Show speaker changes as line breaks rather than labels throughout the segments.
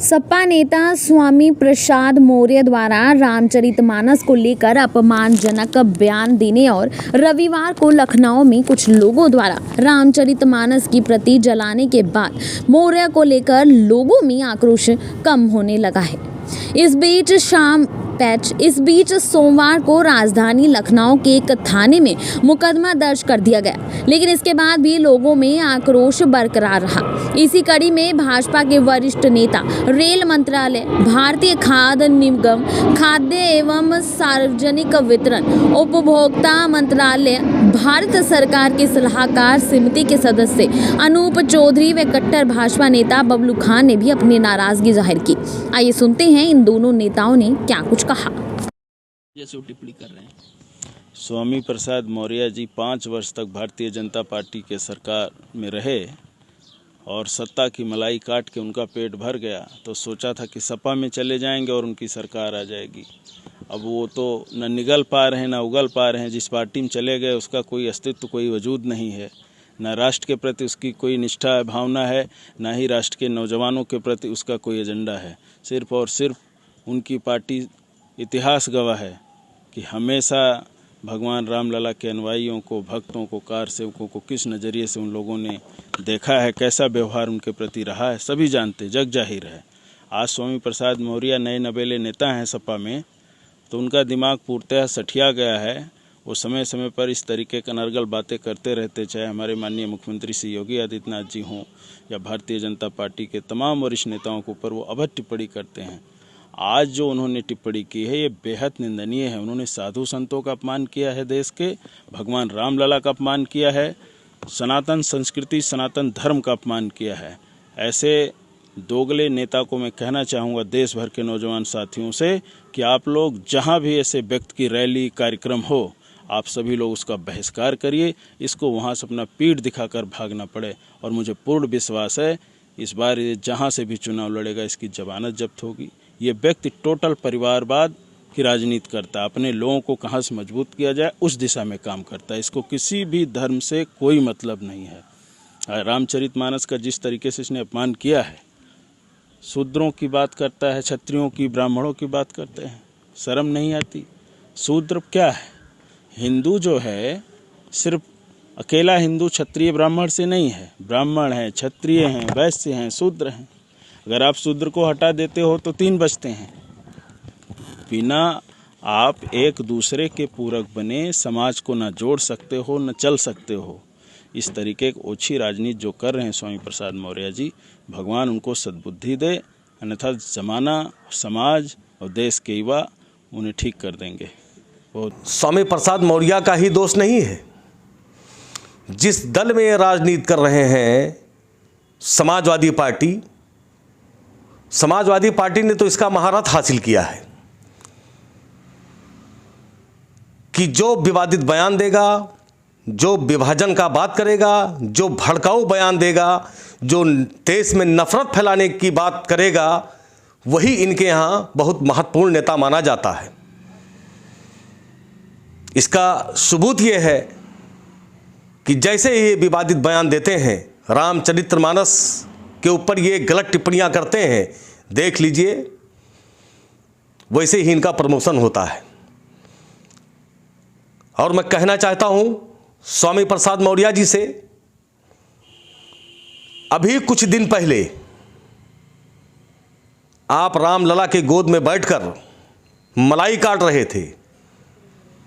सपा नेता स्वामी प्रसाद मौर्य द्वारा रामचरितमानस को लेकर अपमानजनक बयान देने और रविवार को लखनऊ में कुछ लोगों द्वारा रामचरितमानस की प्रति जलाने के बाद मौर्य को लेकर लोगों में आक्रोश कम होने लगा है। इस बीच सोमवार को राजधानी लखनऊ के एक थाने में मुकदमा दर्ज कर दिया गया, लेकिन इसके बाद भी लोगों में आक्रोश बरकरार रहा। इसी कड़ी में भाजपा के वरिष्ठ नेता, रेल मंत्रालय, भारतीय खाद्य निगम, खाद्य एवं सार्वजनिक वितरण, उपभोक्ता मंत्रालय, भारत सरकार की सलाहकार समिति के सदस्य अनूप चौधरी व कट्टर भाजपा नेता बबलू खान ने भी अपनी नाराजगी जाहिर की। आइए सुनते हैं इन दोनों नेताओं ने क्या कुछ कहा।
जैसे टिप्पणी कर रहे हैं
स्वामी प्रसाद मौर्य जी 5 वर्ष तक भारतीय जनता पार्टी के सरकार में रहे और सत्ता की मलाई काट के उनका पेट भर गया, तो सोचा था कि सपा में चले जाएंगे और उनकी सरकार आ जाएगी। अब वो तो न निगल पा रहे हैं न उगल पा रहे हैं। जिस पार्टी में चले गए उसका कोई अस्तित्व, कोई वजूद नहीं है। न राष्ट्र के प्रति उसकी कोई निष्ठा भावना है, न ही राष्ट्र के नौजवानों के प्रति उसका कोई एजेंडा है। सिर्फ और सिर्फ उनकी पार्टी इतिहास गवाह है कि हमेशा भगवान रामलला के अनुयायियों को, भक्तों को, कार सेवकों को किस नज़रिए से उन लोगों ने देखा है, कैसा व्यवहार उनके प्रति रहा है, सभी जानते, जग जाहिर है। आज स्वामी प्रसाद मौर्य नए नवेले नेता हैं सपा में, तो उनका दिमाग पूर्णतः सठिया गया है। वो समय समय पर इस तरीके का नरगल बातें करते रहते, चाहे हमारे माननीय मुख्यमंत्री श्री योगी आदित्यनाथ जी हों या भारतीय जनता पार्टी के तमाम वरिष्ठ नेताओं के ऊपर वो अभद्र टिप्पणी करते हैं। आज जो उन्होंने टिप्पणी की है ये बेहद निंदनीय है। उन्होंने साधु संतों का अपमान किया है, देश के भगवान रामलला का अपमान किया है, सनातन संस्कृति, सनातन धर्म का अपमान किया है। ऐसे दोगले नेता को मैं कहना चाहूँगा देश भर के नौजवान साथियों से कि आप लोग जहाँ भी ऐसे व्यक्ति की रैली कार्यक्रम हो, आप सभी लोग उसका बहिष्कार करिए। इसको वहाँ से अपना पीठ दिखाकर भागना पड़े। और मुझे पूर्ण विश्वास है इस बार ये जहाँ से भी चुनाव लड़ेगा इसकी जमानत जब्त होगी। ये व्यक्ति टोटल परिवारवाद की राजनीति करता है, अपने लोगों को कहाँ से मजबूत किया जाए उस दिशा में काम करता है। इसको किसी भी धर्म से कोई मतलब नहीं है। रामचरितमानस का जिस तरीके से इसने अपमान किया है, शूद्रों की बात करता है, क्षत्रियों की, ब्राह्मणों की बात करते हैं, शर्म नहीं आती। शूद्र क्या है? हिंदू जो है सिर्फ अकेला हिंदू क्षत्रिय ब्राह्मण से नहीं है। ब्राह्मण हैं, क्षत्रिय हैं, वैश्य हैं, शूद्र हैं। अगर आप शूद्र को हटा देते हो तो 3 बचते हैं। बिना आप एक दूसरे के पूरक बने समाज को न जोड़ सकते हो, न चल सकते हो। इस तरीके की ओछी राजनीति जो कर रहे हैं स्वामी प्रसाद मौर्य जी, भगवान उनको सद्बुद्धि दे, अन्यथा जमाना, समाज और देश के युवा उन्हें ठीक कर देंगे।
स्वामी प्रसाद मौर्य का ही दोष नहीं है। जिस दल में ये राजनीति कर रहे हैं समाजवादी पार्टी ने तो इसका महारथ हासिल किया है कि जो विवादित बयान देगा, जो विभाजन का बात करेगा, जो भड़काऊ बयान देगा, जो देश में नफरत फैलाने की बात करेगा, वही इनके यहाँ बहुत महत्वपूर्ण नेता माना जाता है। इसका सबूत ये है कि जैसे ये विवादित बयान देते हैं, रामचरितमानस के ऊपर ये गलत टिप्पणियां करते हैं, देख लीजिए वैसे ही इनका प्रमोशन होता है। और मैं कहना चाहता हूं स्वामी प्रसाद मौर्य जी से, अभी कुछ दिन पहले आप रामलला के गोद में बैठकर मलाई काट रहे थे,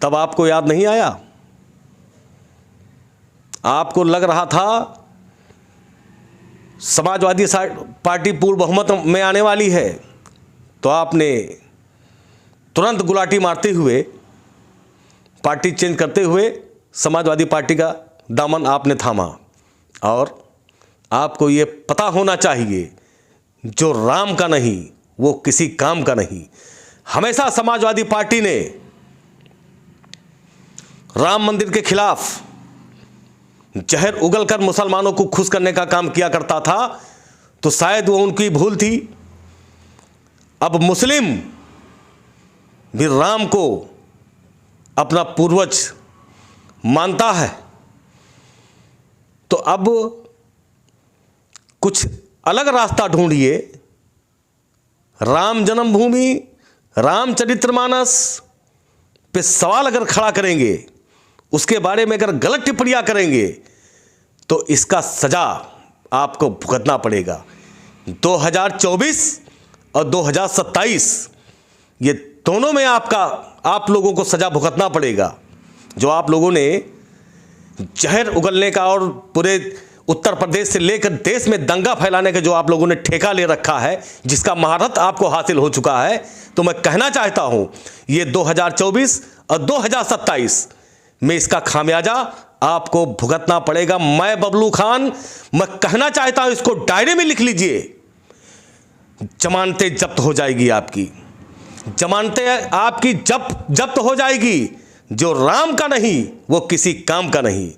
तब आपको याद नहीं आया? आपको लग रहा था समाजवादी पार्टी पूर्ण बहुमत में आने वाली है, तो आपने तुरंत गुलाटी मारते हुए, पार्टी चेंज करते हुए समाजवादी पार्टी का दामन आपने थामा। और आपको ये पता होना चाहिए जो राम का नहीं वो किसी काम का नहीं। हमेशा समाजवादी पार्टी ने राम मंदिर के खिलाफ जहर उगलकर मुसलमानों को खुश करने का काम किया करता था, तो शायद वो उनकी भूल थी। अब मुस्लिम भी राम को अपना पूर्वज मानता है, तो अब कुछ अलग रास्ता ढूंढिए राम जन्मभूमि, रामचरितमानस पे सवाल अगर खड़ा करेंगे, उसके बारे में अगर गलत टिप्पणियां करेंगे तो इसका सजा आपको भुगतना पड़ेगा। 2024 और 2027 ये दोनों में आप लोगों को सजा भुगतना पड़ेगा। जो आप लोगों ने जहर उगलने का और पूरे उत्तर प्रदेश से लेकर देश में दंगा फैलाने का जो आप लोगों ने ठेका ले रखा है, जिसका महारत आपको हासिल हो चुका है, तो मैं कहना चाहता हूं ये 2024 और 2027 में इसका खामियाजा आपको भुगतना पड़ेगा। मैं बबलू खान, मैं कहना चाहता हूं, इसको डायरी में लिख लीजिए, जमानतें जब्त हो जाएगी आपकी, जमानतें आपकी जब्त हो जाएगी। जो राम का नहीं वो किसी काम का नहीं।